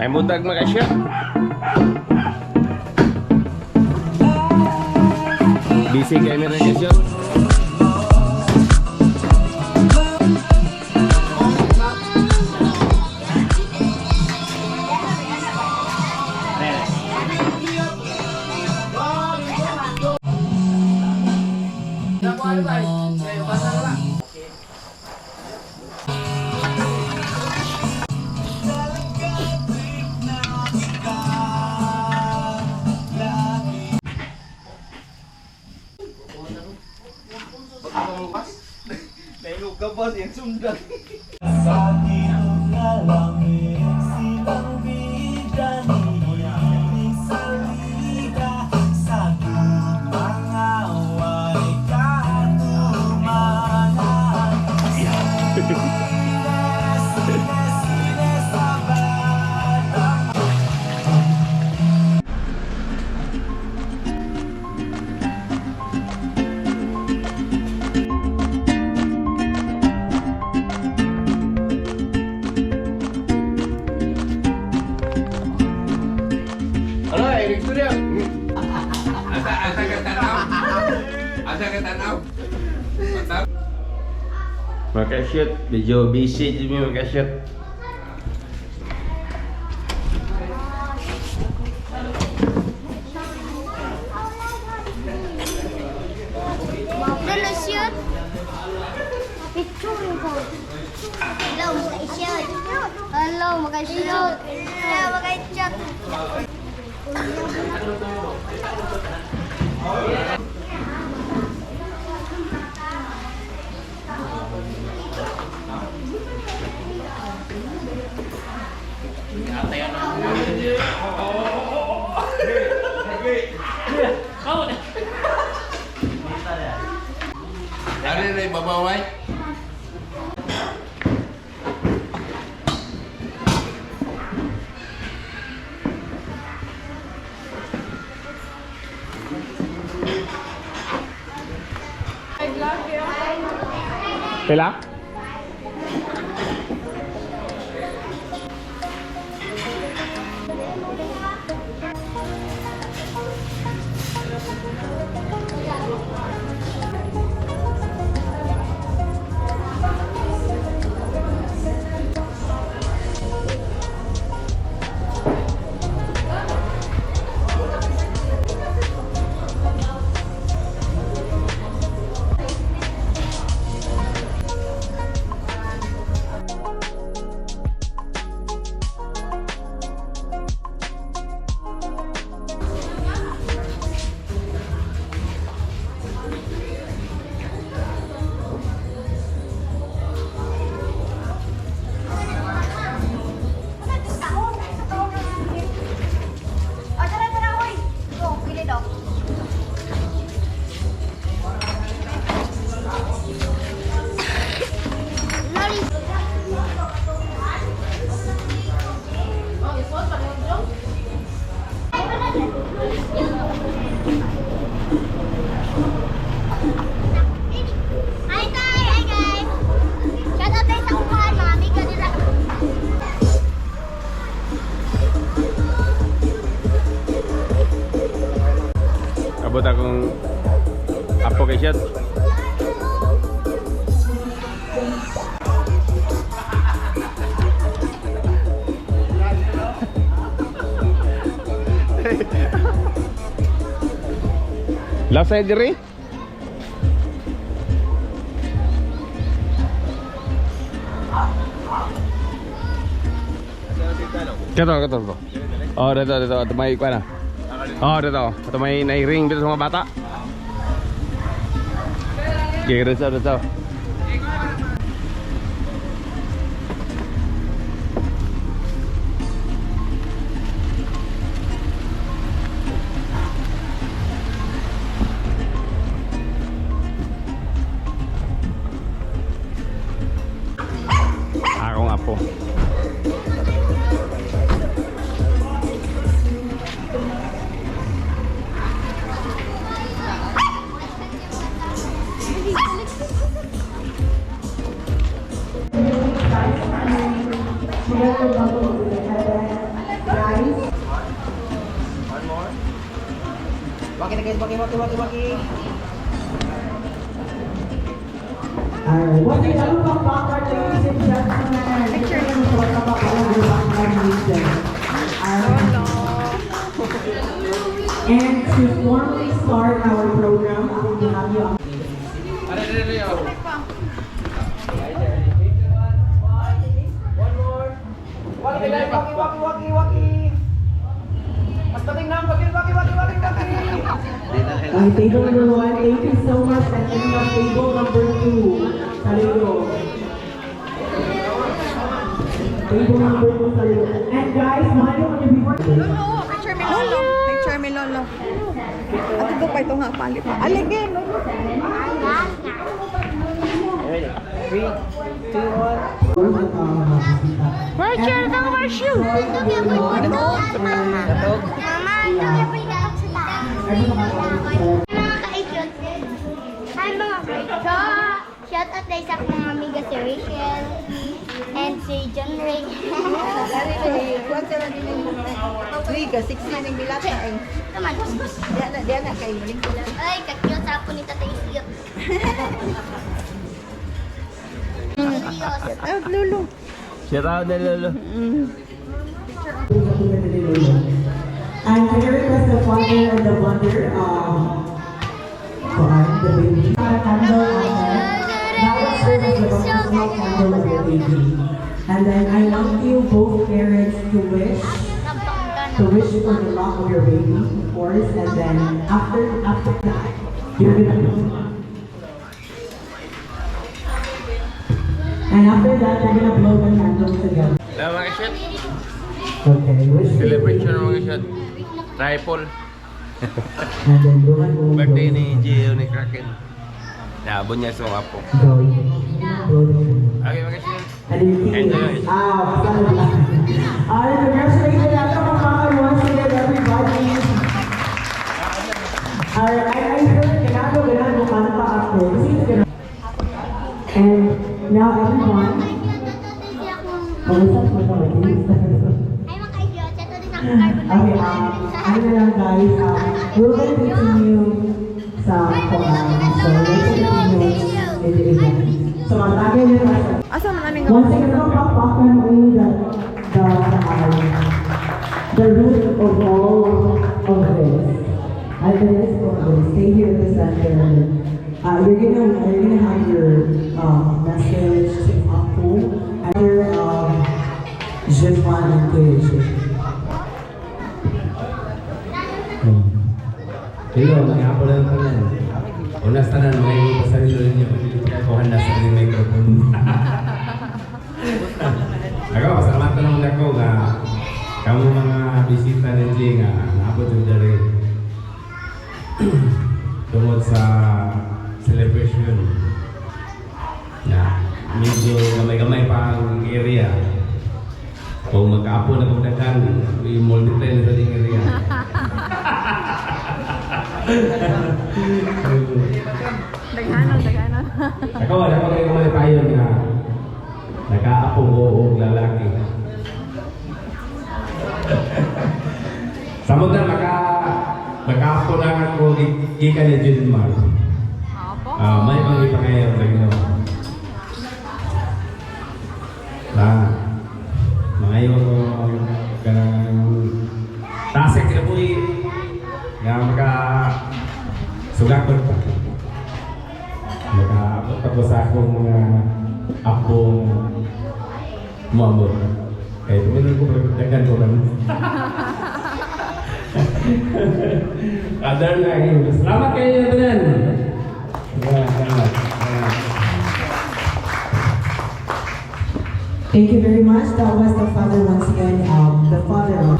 May mudag mga siya. Busy kayo meron guys yun. Nailog ka boss, yung sundan. Sa ilog na langit, silang bigla nihiling sa liga. Sa mga away katumanan. Sine sa batang. Ano, Eric Studio? Asa ka tanaw? Asa ka tanaw? Mantap? Makashoot, medyo busy din yung makashoot. Hello, shoot. Picture ko. Hello, mag-shoot. Hello, mag-shoot. Hello, mag-shoot. Dari na ibabaway? Pila? Abot akong apo kay shot. Last side diri. Kato. Oh, dito may kuan na. Oh, dito. Ito may nai-ring dito sa mga bata. Okay, dito. Akong apo. guys, waki. Alright, once again, welcome back, ladies and gentlemen. Welcome back all over Backyard Music. And to formally start our program, I will have you on. Waki. Mas pating na, waki. Table number 1, thank you so much. And then we have table number 2, Salero. Table number 2, Salero. And guys, mahal yung kanya before. Picture me lolo. At ito pa ito nga palit. Aligin, lolo. Ready? 3, 2, 1. Marshall, ito ang Marshall. Ito kaya po yung Katog. Mama, ito kaya po yung sa taas. Mga ka-idiot. Hi mga ka-idiot. Shout out tayo sa mga amiga si Rachel and si John Ray. Kuwan sila din yung 3 ka, 6 man yung bilata ay. Naman, gus. Diyan na kayo. Ay, kakiyot sa ako ni Tatay Siyot. Ay, lolo. Shout out na lolo. And can I request the father and the mother, the baby, candle on there. That will serve as the baptismal candle of the baby. And then I want you both parents to wish for the luck of your baby, of course. And then after that, you're gonna. And after that, you're gonna blow the candles together. Mga shot. Okay, wish for your Celebration baby. mga shot. Tripod. And then go and go. Birthday ni Gio ni Kraken. Ya, bunyag sa mga apo. Go. Blow the candle. Okay mga shot. And you keep it. Congratulations once again, everybody. Alright, I heard ganado kanta ako. And now everyone. Ay, mga ka-idiot. Ito din ang carbon Okay, ano na lang guys, we're gonna continue sa so we're gonna continue in the event. So magtagay nyo na. Asa man aming Once again, pakpakan only the root of all of this. At the rest of this, stay here in the center. You're gonna have your message to APO after JUNEMAR and Kuya. Hello, mga apo lang tanan. Unas tanan, mga ibo pa sa nilo ninyo. Kuhan na sa inyong microphone. Ako, pasalamatan naman ako nga kamu mga bisita ninyo nga naabot yung dali. Tungod sa celebration na medyo gamay-gamay pa ang area. Kung mag-apo na pagdakan, i-multiply na sa ding area. Daghanon. Ako, wala ko kayo malipayon nga nag-aapong o lalaki. Samod na maka-apo lang ako gikan ni JUNEMAR. May pangipangayon sa Ginoo. Mangayon ko kanang tasik kinabuhi nga maka-sugakot pa. Maka-abot pa ko sa akong mga apong muamor. Kaya tuminan ko pagdagan ko lang. Kadar na yun. Salamat kayo na tanan. Salamat. Thank you very much. That was the father once again. The father of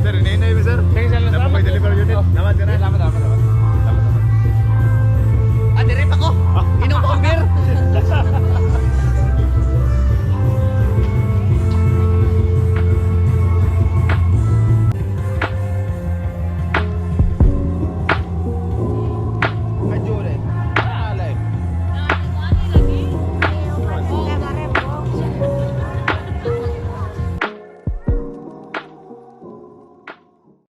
Sir, ini sir. Thank you sir. Dapat may deliver unit. Naman ka na. Salamat.